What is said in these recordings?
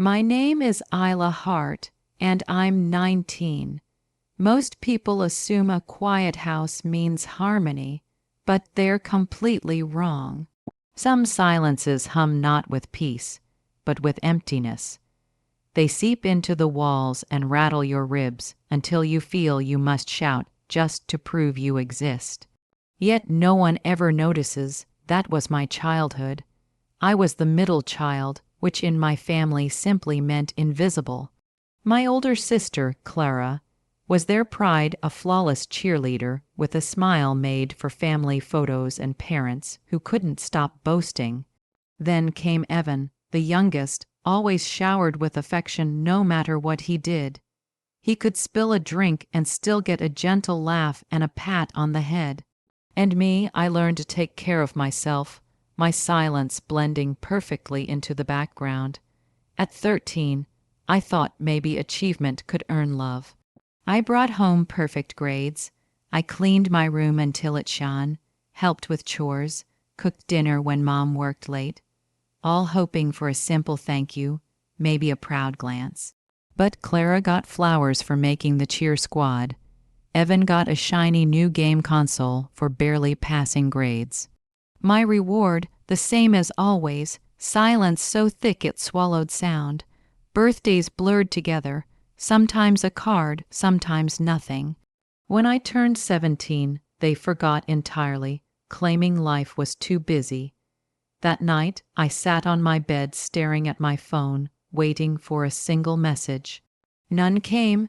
My name is Isla Hart, and I'm 19. Most people assume a quiet house means harmony, but they're completely wrong. Some silences hum not with peace, but with emptiness. They seep into the walls and rattle your ribs until you feel you must shout just to prove you exist. Yet no one ever notices that was my childhood. I was the middle child, which in my family simply meant invisible. My older sister, Clara, was their pride, a flawless cheerleader with a smile made for family photos and parents who couldn't stop boasting. Then came Evan, the youngest, always showered with affection no matter what he did. He could spill a drink and still get a gentle laugh and a pat on the head. And me, I learned to take care of myself, my silence blending perfectly into the background. At 13, I thought maybe achievement could earn love. I brought home perfect grades. I cleaned my room until it shone, helped with chores, cooked dinner when Mom worked late, all hoping for a simple thank you, maybe a proud glance. But Clara got flowers for making the cheer squad. Evan got a shiny new game console for barely passing grades. My reward, the same as always, silence so thick it swallowed sound. Birthdays blurred together, sometimes a card, sometimes nothing. When I turned 17, they forgot entirely, claiming life was too busy. That night, I sat on my bed staring at my phone, waiting for a single message. None came.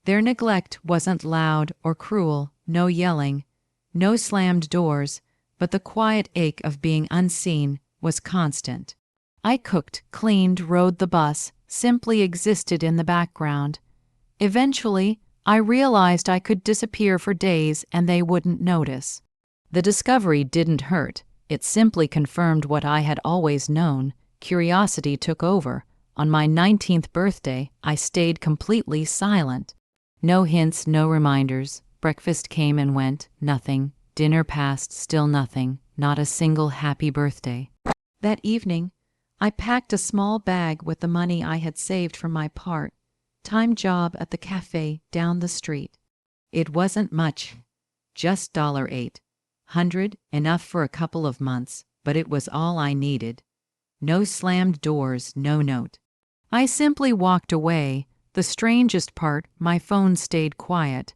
Their neglect wasn't loud or cruel, no yelling, no slammed doors, but the quiet ache of being unseen was constant. I cooked, cleaned, rode the bus, simply existed in the background. Eventually, I realized I could disappear for days and they wouldn't notice. The discovery didn't hurt. It simply confirmed what I had always known. Curiosity took over. On my 19th birthday, I stayed completely silent. No hints, no reminders. Breakfast came and went, nothing. Dinner passed, still nothing. Not a single happy birthday. That evening, I packed a small bag with the money I had saved from my part-time job at the cafe down the street. It wasn't much, just $800, enough for a couple of months, but it was all I needed. No slammed doors, no note. I simply walked away. The strangest part, my phone stayed quiet.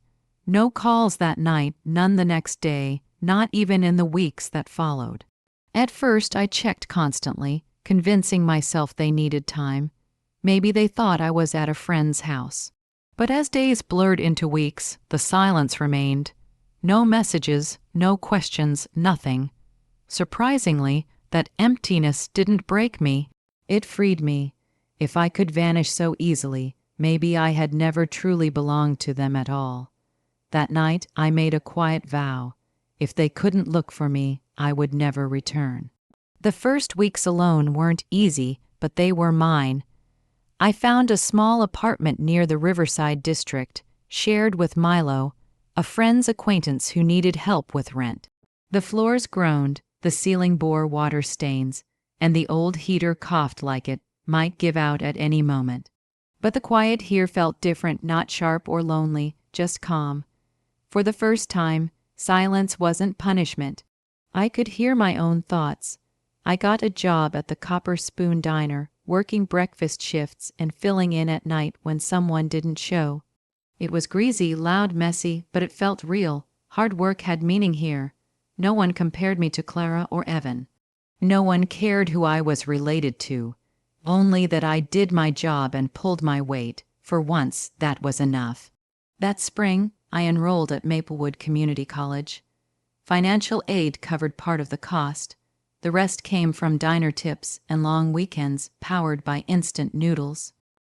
No calls that night, none the next day, not even in the weeks that followed. At first, I checked constantly, convincing myself they needed time. Maybe they thought I was at a friend's house. But as days blurred into weeks, the silence remained. No messages, no questions, nothing. Surprisingly, that emptiness didn't break me. It freed me. If I could vanish so easily, maybe I had never truly belonged to them at all. That night, I made a quiet vow. If they couldn't look for me, I would never return. The first weeks alone weren't easy, but they were mine. I found a small apartment near the Riverside district, shared with Milo, a friend's acquaintance who needed help with rent. The floors groaned, the ceiling bore water stains, and the old heater coughed like it might give out at any moment. But the quiet here felt different, not sharp or lonely, just calm. For the first time, silence wasn't punishment. I could hear my own thoughts. I got a job at the Copper Spoon Diner, working breakfast shifts and filling in at night when someone didn't show. It was greasy, loud, messy, but it felt real. Hard work had meaning here. No one compared me to Clara or Evan. No one cared who I was related to. Only that I did my job and pulled my weight. For once, that was enough. That spring, I enrolled at Maplewood Community College. Financial aid covered part of the cost. The rest came from diner tips and long weekends powered by instant noodles.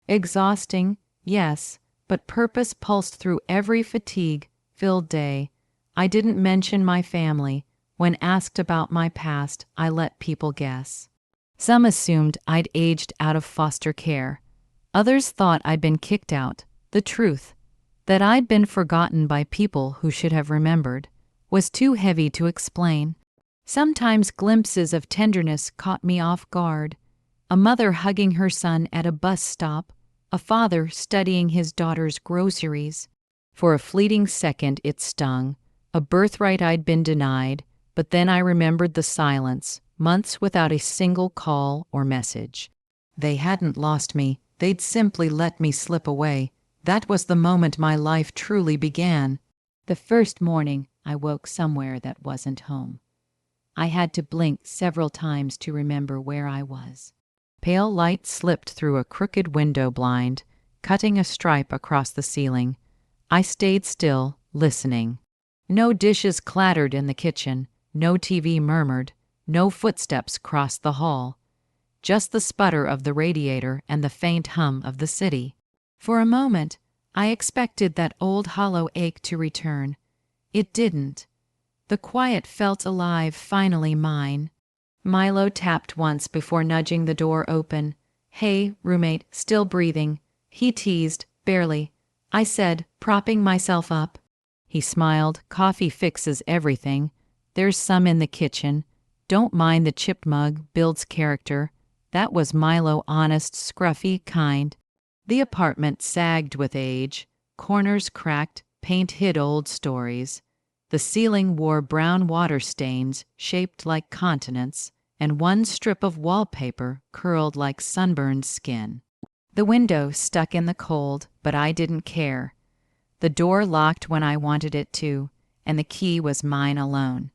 Exhausting, yes, but purpose pulsed through every fatigue-filled day. I didn't mention my family. When asked about my past, I let people guess. Some assumed I'd aged out of foster care. Others thought I'd been kicked out. The truth, that I'd been forgotten by people who should have remembered, was too heavy to explain. Sometimes glimpses of tenderness caught me off guard. A mother hugging her son at a bus stop, a father studying his daughter's groceries. For a fleeting second it stung, a birthright I'd been denied, but then I remembered the silence, months without a single call or message. They hadn't lost me, they'd simply let me slip away. That was the moment my life truly began. The first morning, I woke somewhere that wasn't home. I had to blink several times to remember where I was. Pale light slipped through a crooked window blind, cutting a stripe across the ceiling. I stayed still, listening. No dishes clattered in the kitchen, no TV murmured, no footsteps crossed the hall. Just the sputter of the radiator and the faint hum of the city. For a moment, I expected that old hollow ache to return. It didn't. The quiet felt alive, finally mine. Milo tapped once before nudging the door open. "Hey, roommate, still breathing?" He teased, barely. I said, propping myself up. He smiled. "Coffee fixes everything. There's some in the kitchen. Don't mind the chipped mug, builds character." That was Milo, honest, scruffy, kind. The apartment sagged with age. Corners cracked, paint hid old stories. The ceiling wore brown water stains shaped like continents, and one strip of wallpaper curled like sunburned skin. The window stuck in the cold, but I didn't care. The door locked when I wanted it to, and the key was mine alone.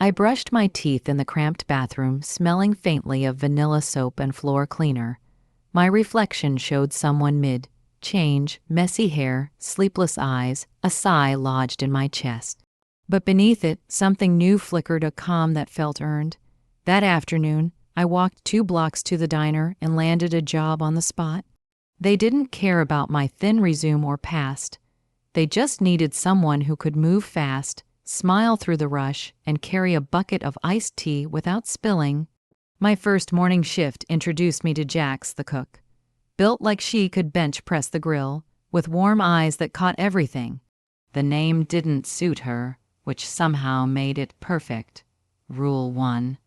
I brushed my teeth in the cramped bathroom, smelling faintly of vanilla soap and floor cleaner. My reflection showed someone mid-change, messy hair, sleepless eyes, a sigh lodged in my chest. But beneath it, something new flickered, a calm that felt earned. That afternoon, I walked 2 blocks to the diner and landed a job on the spot. They didn't care about my thin resume or past. They just needed someone who could move fast, smile through the rush, and carry a bucket of iced tea without spilling. My first morning shift introduced me to Jax, the cook. Built like she could bench press the grill, with warm eyes that caught everything. The name didn't suit her, which somehow made it perfect. Rule 1.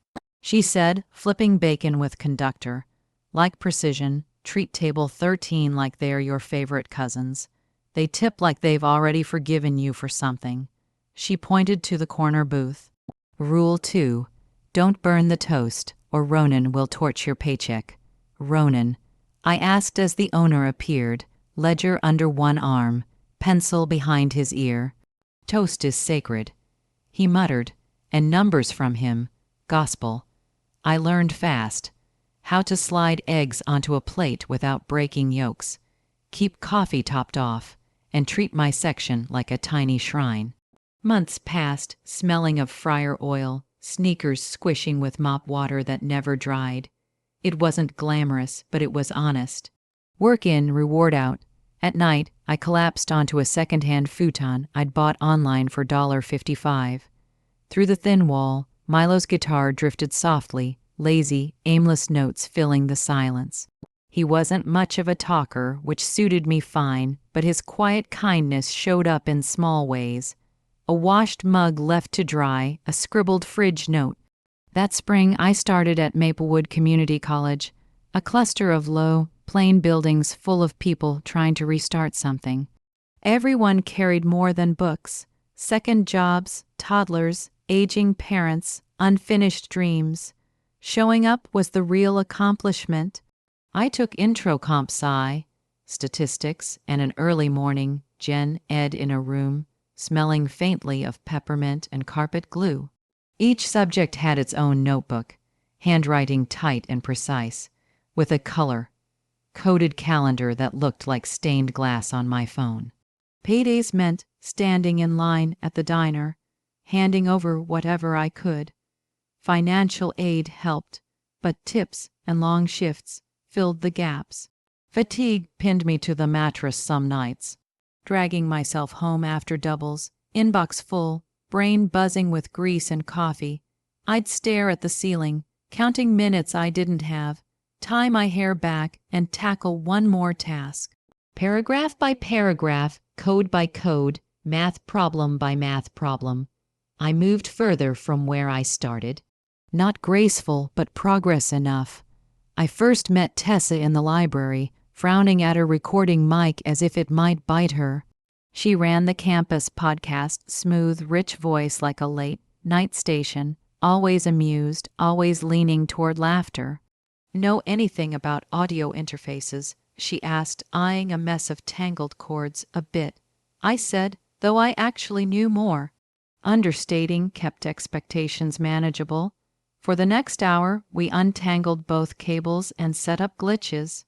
She said, flipping bacon with conductor. Like precision, treat table 13 like they're your favorite cousins. They tip like they've already forgiven you for something. She pointed to the corner booth. Rule 2. Don't burn the toast, or Ronan will torch your paycheck. Ronan, I asked as the owner appeared, ledger under one arm, pencil behind his ear. Toast is sacred. He muttered, and numbers from him, gospel. I learned fast. How to slide eggs onto a plate without breaking yolks. Keep coffee topped off, and treat my section like a tiny shrine. Months passed, smelling of fryer oil, sneakers squishing with mop water that never dried. It wasn't glamorous, but it was honest. Work in, reward out. At night, I collapsed onto a second-hand futon I'd bought online for $1.55. Through the thin wall, Milo's guitar drifted softly, lazy, aimless notes filling the silence. He wasn't much of a talker, which suited me fine, but his quiet kindness showed up in small ways. A washed mug left to dry, a scribbled fridge note. That spring, I started at Maplewood Community College, a cluster of low, plain buildings full of people trying to restart something. Everyone carried more than books, second jobs, toddlers, aging parents, unfinished dreams. Showing up was the real accomplishment. I took intro comp sci, statistics, and an early morning gen ed in a room, smelling faintly of peppermint and carpet glue. Each subject had its own notebook, handwriting tight and precise, with a color-coded calendar that looked like stained glass on my phone. Paydays meant standing in line at the diner, handing over whatever I could. Financial aid helped, but tips and long shifts filled the gaps. Fatigue pinned me to the mattress some nights. Dragging myself home after doubles, inbox full, brain buzzing with grease and coffee, I'd stare at the ceiling, counting minutes I didn't have, tie my hair back, and tackle one more task. Paragraph by paragraph, code by code, math problem by math problem. I moved further from where I started. Not graceful, but progress enough. I first met Tessa in the library, frowning at her recording mic as if it might bite her. She ran the campus podcast, smooth, rich voice like a late-night station, always amused, always leaning toward laughter. "Know anything about audio interfaces?" she asked, eyeing a mess of tangled cords a bit. I said, though I actually knew more. Understating kept expectations manageable. For the next hour, we untangled both cables and set up glitches.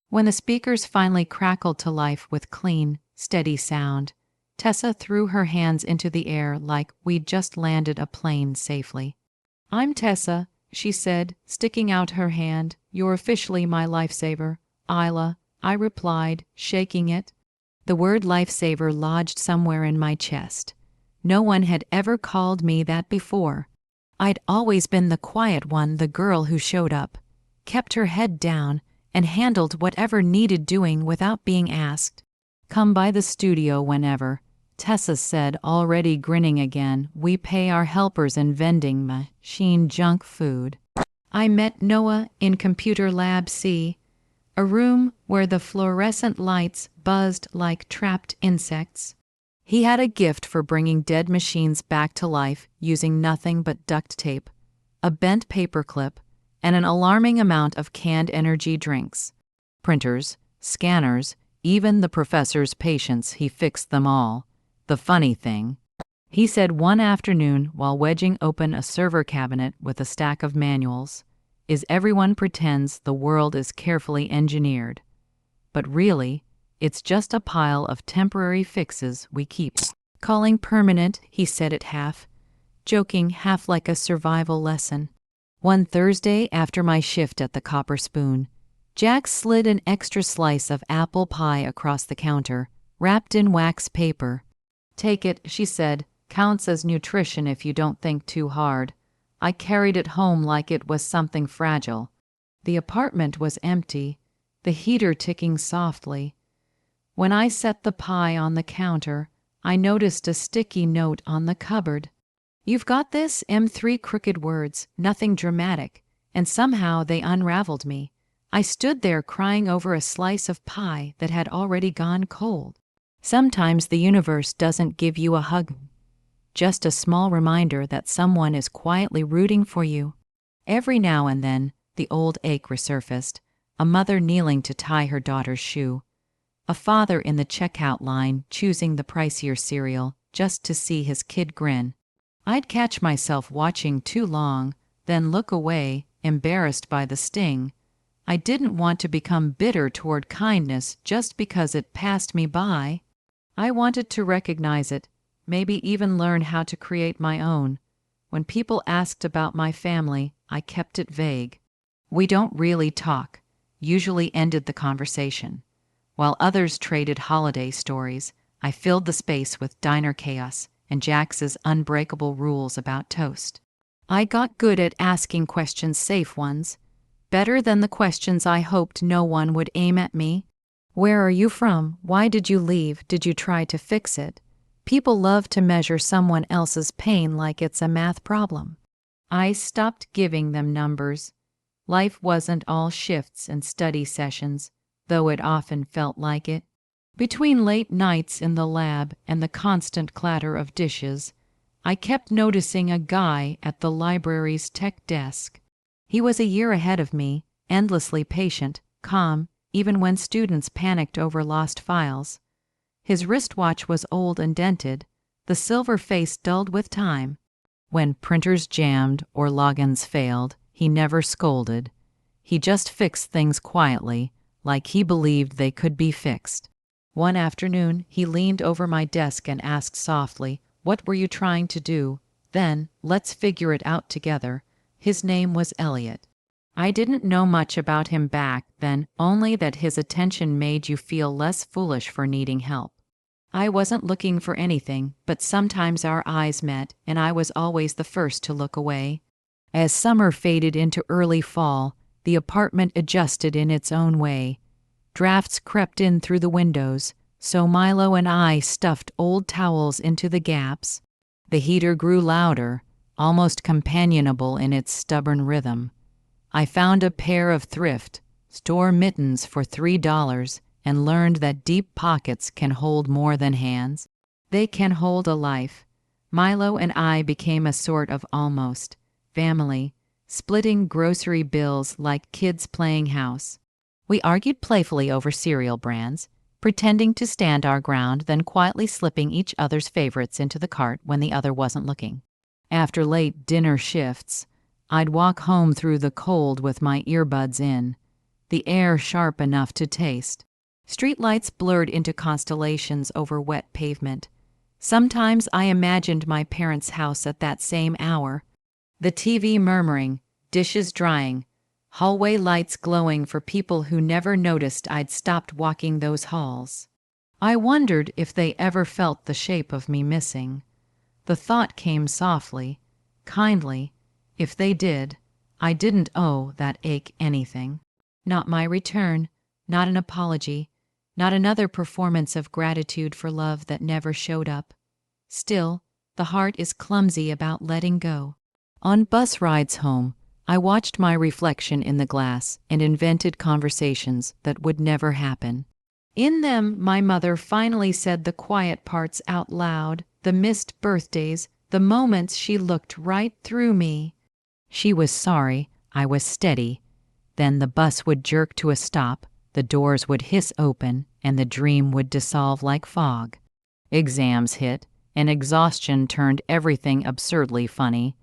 When the speakers finally crackled to life with clean, steady sound, Tessa threw her hands into the air like we'd just landed a plane safely. "I'm Tessa," she said, sticking out her hand. "You're officially my lifesaver, Isla," I replied, shaking it. The word lifesaver lodged somewhere in my chest. No one had ever called me that before. I'd always been the quiet one, the girl who showed up, kept her head down, and handled whatever needed doing without being asked. "Come by the studio whenever," Tessa said, already grinning again. "We pay our helpers in vending machine junk food." I met Noah in Computer Lab C, a room where the fluorescent lights buzzed like trapped insects. He had a gift for bringing dead machines back to life using nothing but duct tape, a bent paperclip, and an alarming amount of canned energy drinks. Printers, scanners, even the professor's patients, he fixed them all. "The funny thing," he said one afternoon while wedging open a server cabinet with a stack of manuals, "is everyone pretends the world is carefully engineered. But really, it's just a pile of temporary fixes we keep calling permanent," he said it half joking, half like a survival lesson. One Thursday after my shift at the Copper Spoon, Jack slid an extra slice of apple pie across the counter, wrapped in wax paper. "Take it," she said. "Counts as nutrition if you don't think too hard." I carried it home like it was something fragile. The apartment was empty, the heater ticking softly. When I set the pie on the counter, I noticed a sticky note on the cupboard. "You've got this?" M3 crooked words, nothing dramatic, and somehow they unraveled me. I stood there crying over a slice of pie that had already gone cold. Sometimes the universe doesn't give you a hug, just a small reminder that someone is quietly rooting for you. Every now and then, the old ache resurfaced, a mother kneeling to tie her daughter's shoe, a father in the checkout line choosing the pricier cereal just to see his kid grin. I'd catch myself watching too long, then look away, embarrassed by the sting. I didn't want to become bitter toward kindness just because it passed me by. I wanted to recognize it, maybe even learn how to create my own. When people asked about my family, I kept it vague. "We don't really talk," usually ended the conversation. While others traded holiday stories, I filled the space with diner chaos and Jax's unbreakable rules about toast. I got good at asking questions, safe ones, better than the questions I hoped no one would aim at me. "Where are you from? Why did you leave? Did you try to fix it?" People love to measure someone else's pain like it's a math problem. I stopped giving them numbers. Life wasn't all shifts and study sessions, though it often felt like it. Between late nights in the lab and the constant clatter of dishes, I kept noticing a guy at the library's tech desk. He was a year ahead of me, endlessly patient, calm, even when students panicked over lost files. His wristwatch was old and dented, the silver face dulled with time. When printers jammed or logins failed, he never scolded. He just fixed things quietly, like he believed they could be fixed. One afternoon, he leaned over my desk and asked softly, "What were you trying to do?" Then, "Let's figure it out together." His name was Elliot. I didn't know much about him back then, only that his attention made you feel less foolish for needing help. I wasn't looking for anything, but sometimes our eyes met, and I was always the first to look away. As summer faded into early fall, the apartment adjusted in its own way. Drafts crept in through the windows, so Milo and I stuffed old towels into the gaps. The heater grew louder, almost companionable in its stubborn rhythm. I found a pair of thrift store mittens for $3 and learned that deep pockets can hold more than hands. They can hold a life. Milo and I became a sort of almost family, splitting grocery bills like kids playing house. We argued playfully over cereal brands, pretending to stand our ground, then quietly slipping each other's favorites into the cart when the other wasn't looking. After late dinner shifts, I'd walk home through the cold with my earbuds in, the air sharp enough to taste. Streetlights blurred into constellations over wet pavement. Sometimes I imagined my parents' house at that same hour, the TV murmuring, dishes drying, hallway lights glowing for people who never noticed I'd stopped walking those halls. I wondered if they ever felt the shape of me missing. The thought came softly, kindly. If they did, I didn't owe that ache anything. Not my return, not an apology, not another performance of gratitude for love that never showed up. Still, the heart is clumsy about letting go. On bus rides home, I watched my reflection in the glass and invented conversations that would never happen. In them, my mother finally said the quiet parts out loud, the missed birthdays, the moments she looked right through me. She was sorry, I was steady. Then the bus would jerk to a stop, the doors would hiss open, and the dream would dissolve like fog. Exams hit, and exhaustion turned everything absurdly funny.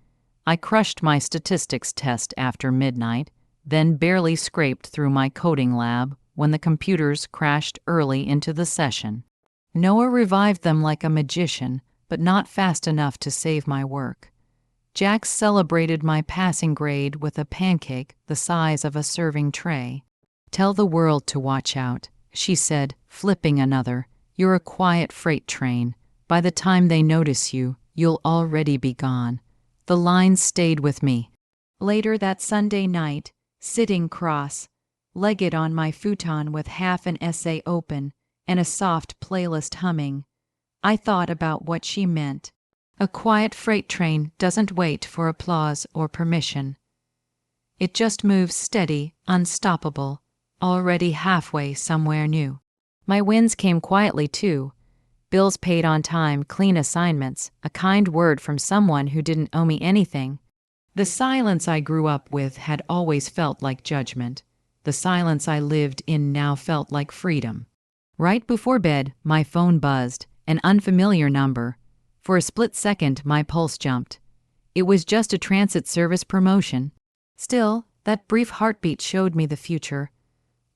I crushed my statistics test after midnight, then barely scraped through my coding lab when the computers crashed early into the session. Noah revived them like a magician, but not fast enough to save my work. Jax celebrated my passing grade with a pancake the size of a serving tray. "Tell the world to watch out," she said, flipping another. "You're a quiet freight train. By the time they notice you, you'll already be gone." The lines stayed with me. Later that Sunday night, sitting cross-legged on my futon with half an essay open and a soft playlist humming, I thought about what she meant. A quiet freight train doesn't wait for applause or permission. It just moves steady, unstoppable, already halfway somewhere new. My wins came quietly too. Bills paid on time, clean assignments, a kind word from someone who didn't owe me anything. The silence I grew up with had always felt like judgment. The silence I lived in now felt like freedom. Right before bed, my phone buzzed, an unfamiliar number. For a split second, my pulse jumped. It was just a transit service promotion. Still, that brief heartbeat showed me the future.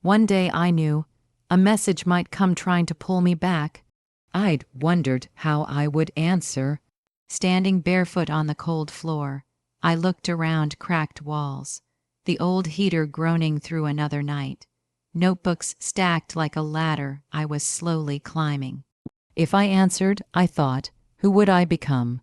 One day I knew a message might come trying to pull me back. I'd wondered how I would answer. Standing barefoot on the cold floor, I looked around cracked walls, the old heater groaning through another night, notebooks stacked like a ladder I was slowly climbing. If I answered, I thought, who would I become?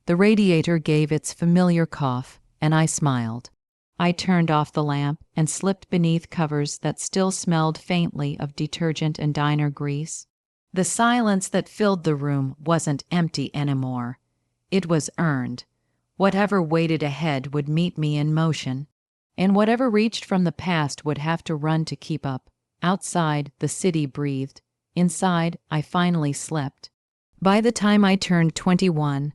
The radiator gave its familiar cough, and I smiled. I turned off the lamp and slipped beneath covers that still smelled faintly of detergent and diner grease. The silence that filled the room wasn't empty anymore. It was earned. Whatever waited ahead would meet me in motion, and whatever reached from the past would have to run to keep up. Outside, the city breathed. Inside, I finally slept. By the time I turned 21,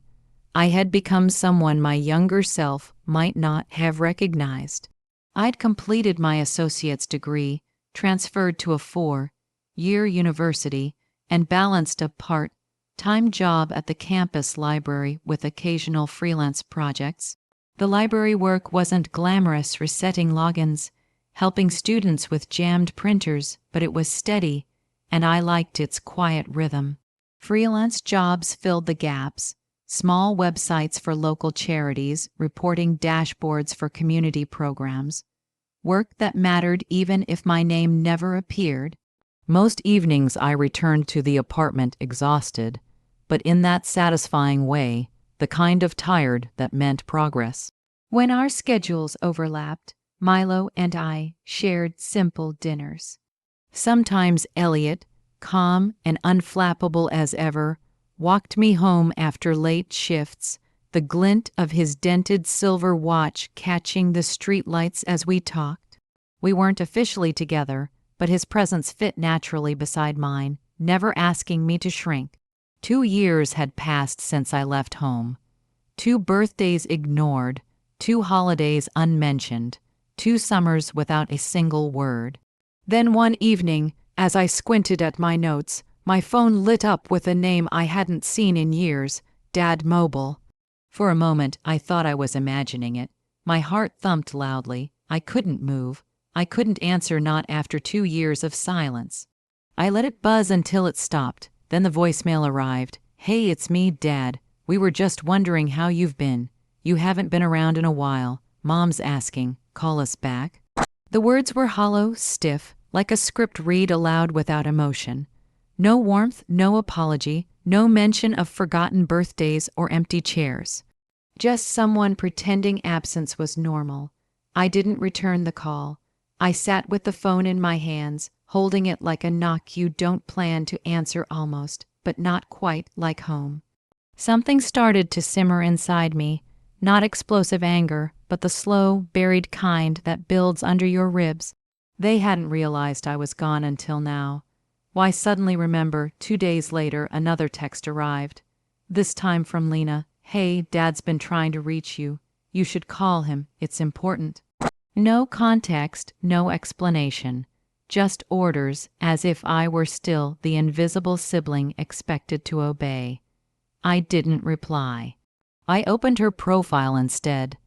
I had become someone my younger self might not have recognized. I'd completed my associate's degree, transferred to a 4-year university, and balanced a part-time job at the campus library with occasional freelance projects. The library work wasn't glamorous, resetting logins, helping students with jammed printers, but it was steady, and I liked its quiet rhythm. Freelance jobs filled the gaps, small websites for local charities, reporting dashboards for community programs, work that mattered even if my name never appeared. Most evenings I returned to the apartment exhausted, but in that satisfying way, the kind of tired that meant progress. When our schedules overlapped, Milo and I shared simple dinners. Sometimes Elliot, calm and unflappable as ever, walked me home after late shifts, the glint of his dented silver watch catching the streetlights as we talked. We weren't officially together, but his presence fit naturally beside mine, never asking me to shrink. 2 years had passed since I left home. 2 birthdays ignored, 2 holidays unmentioned, 2 summers without a single word. Then one evening, as I squinted at my notes, my phone lit up with a name I hadn't seen in years, Dad Mobile. For a moment, I thought I was imagining it. My heart thumped loudly. I couldn't move. I couldn't answer, not after 2 years of silence. I let it buzz until it stopped. Then the voicemail arrived. "Hey, it's me, Dad. We were just wondering how you've been. You haven't been around in a while. Mom's asking, call us back." The words were hollow, stiff, like a script read aloud without emotion. No warmth, no apology, no mention of forgotten birthdays or empty chairs. Just someone pretending absence was normal. I didn't return the call. I sat with the phone in my hands, holding it like a knock you don't plan to answer, almost, but not quite, like home. Something started to simmer inside me, not explosive anger, but the slow, buried kind that builds under your ribs. They hadn't realized I was gone until now. Why, suddenly remember, 2 days later, another text arrived. This time from Lena. "Hey, Dad's been trying to reach you. You should call him. It's important." No context, no explanation. Just orders, as if I were still the invisible sibling expected to obey. I didn't reply. I opened her profile instead.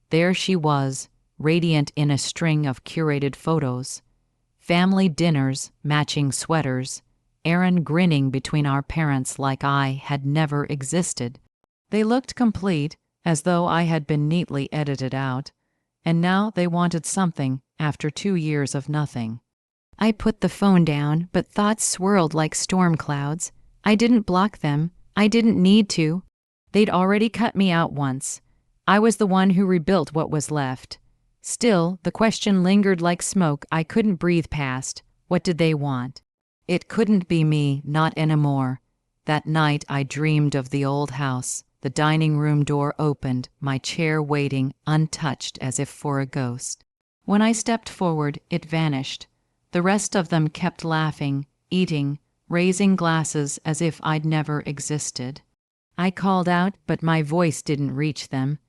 There she was, radiant in a string of curated photos. Family dinners, matching sweaters, Aaron grinning between our parents like I had never existed. They looked complete, as though I had been neatly edited out, and now they wanted something after 2 years of nothing. I put the phone down, but thoughts swirled like storm clouds. I didn't block them. I didn't need to. They'd already cut me out once. I was the one who rebuilt what was left. Still, the question lingered like smoke I couldn't breathe past. What did they want? It couldn't be me, not anymore. That night I dreamed of the old house. The dining room door opened, my chair waiting, untouched as if for a ghost. When I stepped forward, it vanished. The rest of them kept laughing, eating, raising glasses as if I'd never existed. I called out, but my voice didn't reach them.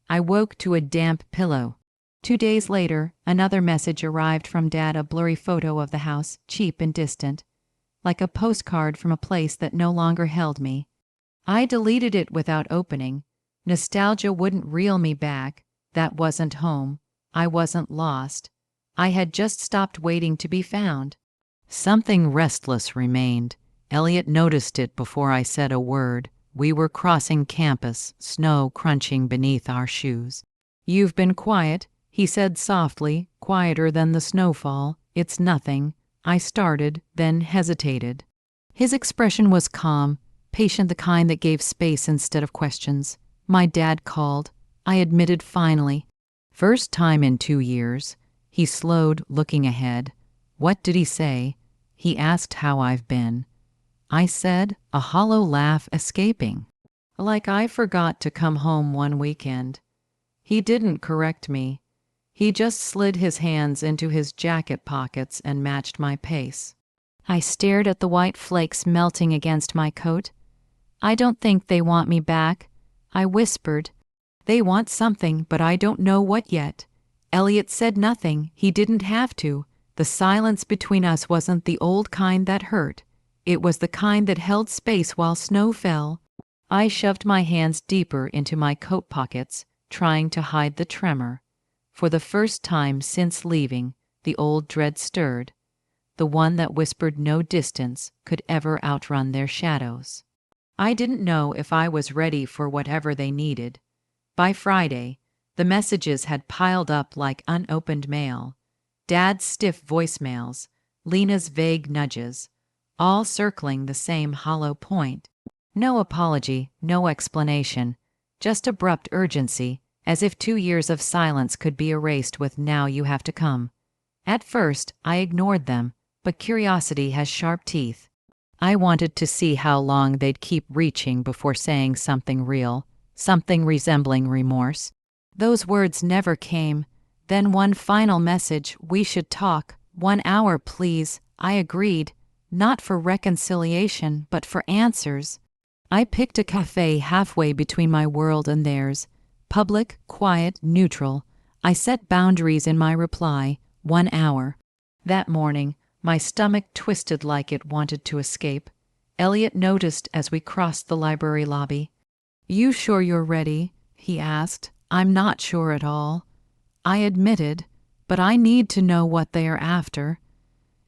I woke to a damp pillow. 2 days later, another message arrived from Dad, a blurry photo of the house, cheap and distant, like a postcard from a place that no longer held me. I deleted it without opening. Nostalgia wouldn't reel me back. That wasn't home. I wasn't lost. I had just stopped waiting to be found. Something restless remained. Elliot noticed it before I said a word. We were crossing campus, snow crunching beneath our shoes. "You've been quiet," he said softly, quieter than the snowfall. "It's nothing." I started, then hesitated. His expression was calm, patient, the kind that gave space instead of questions. "My dad called," I admitted finally. "First time in 2 years. He slowed, looking ahead. "What did he say?" He asked how I've been. I said, a hollow laugh escaping. Like I forgot to come home one weekend. He didn't correct me. He just slid his hands into his jacket pockets and matched my pace. I stared at the white flakes melting against my coat. "I don't think they want me back," I whispered. "They want something, but I don't know what yet." Elliot said nothing. He didn't have to. The silence between us wasn't the old kind that hurt. It was the kind that held space while snow fell. I shoved my hands deeper into my coat pockets, trying to hide the tremor. For the first time since leaving, the old dread stirred. The one that whispered no distance could ever outrun their shadows. I didn't know if I was ready for whatever they needed. By Friday, the messages had piled up like unopened mail. Dad's stiff voicemails, Lena's vague nudges, all circling the same hollow point. No apology, no explanation, just abrupt urgency, as if 2 years of silence could be erased with "now you have to come." At first, I ignored them, but curiosity has sharp teeth. I wanted to see how long they'd keep reaching before saying something real. something resembling remorse. Those words never came. Then one final message, "We should talk. 1 hour, please." I agreed, not for reconciliation, but for answers. I picked a cafe halfway between my world and theirs. Public, quiet, neutral. I set boundaries in my reply, 1 hour. That morning, my stomach twisted like it wanted to escape. Elliot noticed as we crossed the library lobby. "You sure you're ready?" he asked. "I'm not sure at all." I admitted, "But I need to know what they are after."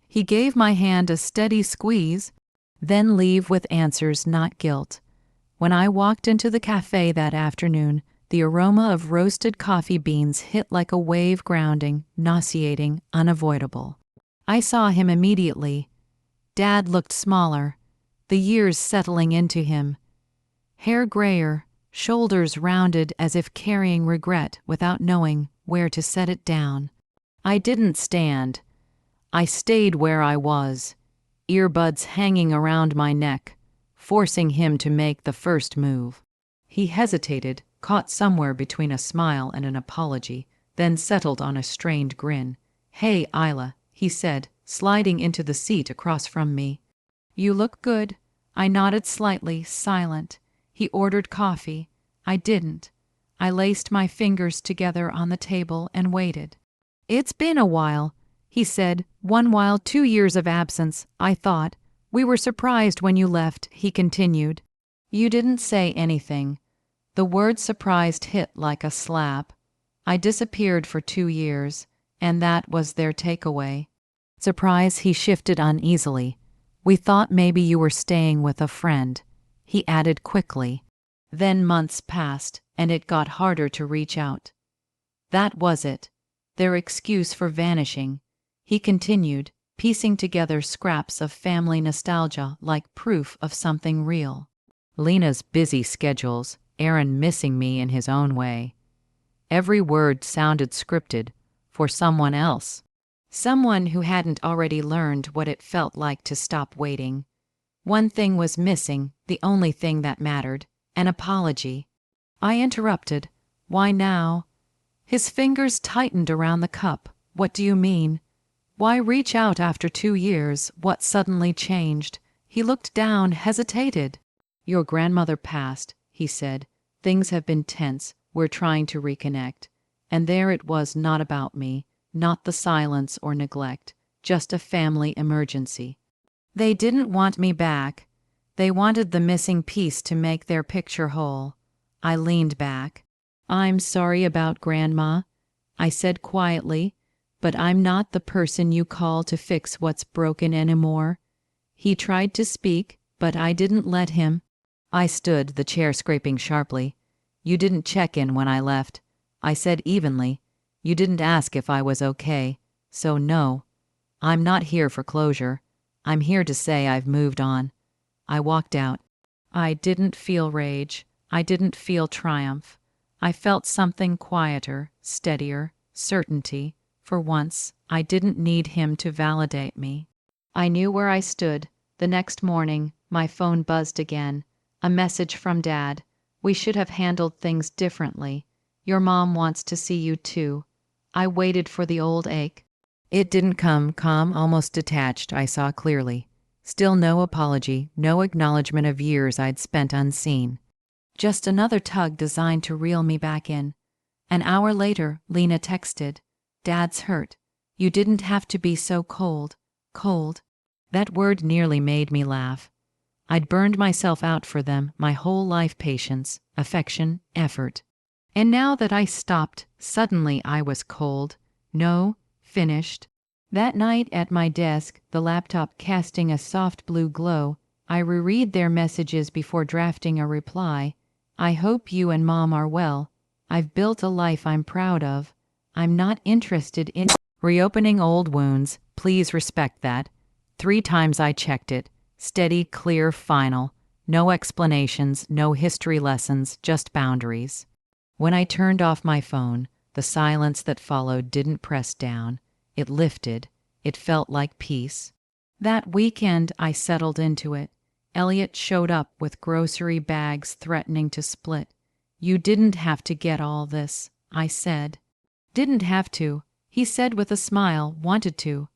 He gave my hand a steady squeeze. "Then leave with answers, not guilt." When I walked into the cafe that afternoon, the aroma of roasted coffee beans hit like a wave, grounding, nauseating, unavoidable. I saw him immediately. Dad looked smaller, the years settling into him. Hair grayer, shoulders rounded as if carrying regret without knowing where to set it down. I didn't stand. I stayed where I was, earbuds hanging around my neck, forcing him to make the first move. He hesitated, caught somewhere between a smile and an apology, then settled on a strained grin. "Hey, Isla," he said, sliding into the seat across from me. "You look good." I nodded slightly, silent. He ordered coffee. I didn't. I laced my fingers together on the table and waited. "It's been a while," he said. "1 while, 2 years of absence, I thought. We were surprised when you left," he continued. "You didn't say anything." The word surprised hit like a slap. I disappeared for 2 years, and that was their takeaway. Surprise, he shifted uneasily. "We thought maybe you were staying with a friend," he added quickly. Then months passed, and it got harder to reach out. That was it, their excuse for vanishing. He continued, piecing together scraps of family nostalgia like proof of something real. Lena's busy schedules, Aaron missing me in his own way. Every word sounded scripted for someone else. Someone who hadn't already learned what it felt like to stop waiting. One thing was missing, the only thing that mattered, an apology. I interrupted. "Why now?" His fingers tightened around the cup. "What do you mean? Why reach out after 2 years? What suddenly changed?" He looked down, hesitated. "Your grandmother passed," he said. "Things have been tense. We're trying to reconnect." And there it was, not about me, not the silence or neglect, just a family emergency. They didn't want me back. They wanted the missing piece to make their picture whole. I leaned back. "I'm sorry about Grandma," I said quietly, "but I'm not the person you call to fix what's broken anymore." He tried to speak, but I didn't let him. I stood, the chair scraping sharply. "You didn't check in when I left," I said evenly. "You didn't ask if I was okay. So no, I'm not here for closure. I'm here to say I've moved on." I walked out. I didn't feel rage. I didn't feel triumph. I felt something quieter, steadier, certainty. For once, I didn't need him to validate me. I knew where I stood. The next morning, my phone buzzed again. A message from Dad. "We should have handled things differently. Your mom wants to see you too." I waited for the old ache. It didn't come, calm, almost detached, I saw clearly. Still no apology, no acknowledgement of years I'd spent unseen. Just another tug designed to reel me back in. An hour later, Lena texted, "Dad's hurt. You didn't have to be so cold." Cold. That word nearly made me laugh. I'd burned myself out for them, my whole life, patience, affection, effort. And now that I stopped, suddenly I was cold. No, finished. That night at my desk, the laptop casting a soft blue glow, I reread their messages before drafting a reply. "I hope you and Mom are well. I've built a life I'm proud of. I'm not interested in reopening old wounds. Please respect that." 3 times I checked it. Steady, clear, final. No explanations, no history lessons, just boundaries. When I turned off my phone, the silence that followed didn't press down. It lifted. It felt like peace. That weekend, I settled into it. Elliot showed up with grocery bags threatening to split. You didn't have to get all this, I said. Didn't have to, he said with a smile, wanted to.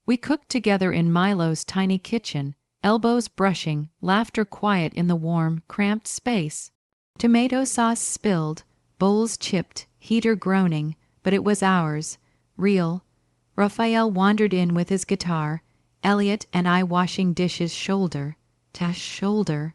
We cooked together in Milo's tiny kitchen, elbows brushing, laughter quiet in the warm, cramped space. Tomato sauce spilled, bowls chipped, heater groaning, but it was ours, real. Raphael wandered in with his guitar, Elliot and I washing dishes shoulder to shoulder.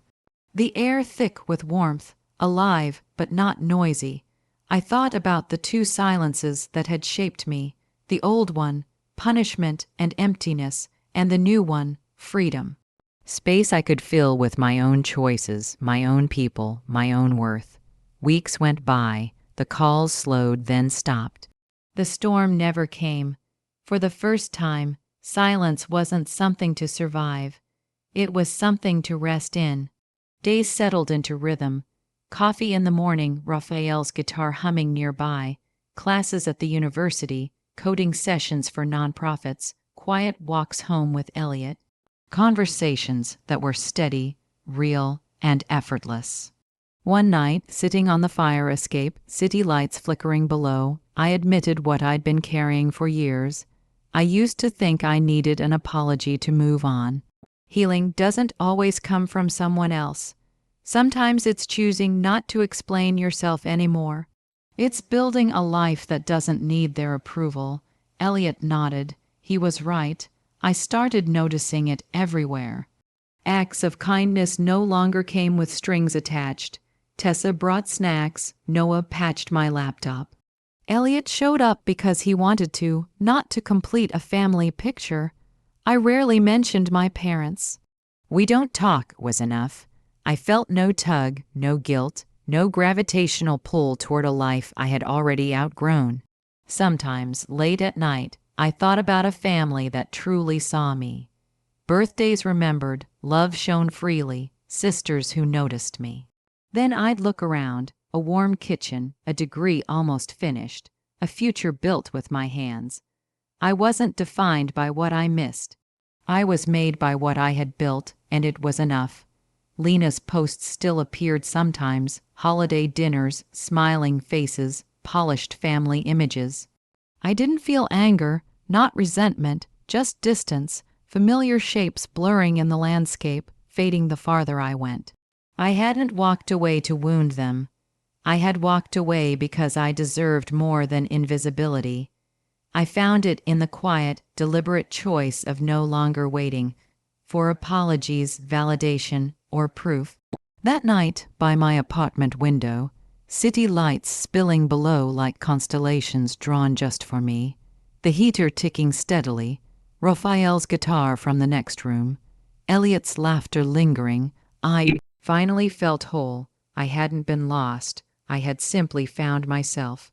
The air thick with warmth, alive but not noisy. I thought about the two silences that had shaped me, the old one, punishment and emptiness, and the new one, freedom. Space I could fill with my own choices, my own people, my own worth. Weeks went by, the calls slowed, then stopped. The storm never came. For the first time, silence wasn't something to survive. It was something to rest in. Days settled into rhythm. Coffee in the morning, Raphael's guitar humming nearby, classes at the university, coding sessions for nonprofits, quiet walks home with Elliot. Conversations that were steady, real, and effortless. One night, sitting on the fire escape, city lights flickering below, I admitted what I'd been carrying for years. I used to think I needed an apology to move on. Healing doesn't always come from someone else. Sometimes it's choosing not to explain yourself anymore. It's building a life that doesn't need their approval. Elliot nodded. He was right. I started noticing it everywhere. Acts of kindness no longer came with strings attached. Tessa brought snacks. Noah patched my laptop. Elliot showed up because he wanted to, not to complete a family picture. I rarely mentioned my parents. We don't talk was enough. I felt no tug, no guilt, no gravitational pull toward a life I had already outgrown. Sometimes, late at night, I thought about a family that truly saw me. Birthdays remembered, love shown freely, sisters who noticed me. Then I'd look around, a warm kitchen, a degree almost finished, a future built with my hands. I wasn't defined by what I missed. I was made by what I had built, and it was enough. Lena's posts still appeared sometimes, holiday dinners, smiling faces, polished family images. I didn't feel anger, not resentment, just distance, familiar shapes blurring in the landscape, fading the farther I went. I hadn't walked away to wound them. I had walked away because I deserved more than invisibility. I found it in the quiet, deliberate choice of no longer waiting for apologies, validation, or proof. That night, by my apartment window, city lights spilling below like constellations drawn just for me, the heater ticking steadily, Raphael's guitar from the next room, Elliot's laughter lingering, I finally felt whole. I hadn't been lost. I had simply found myself.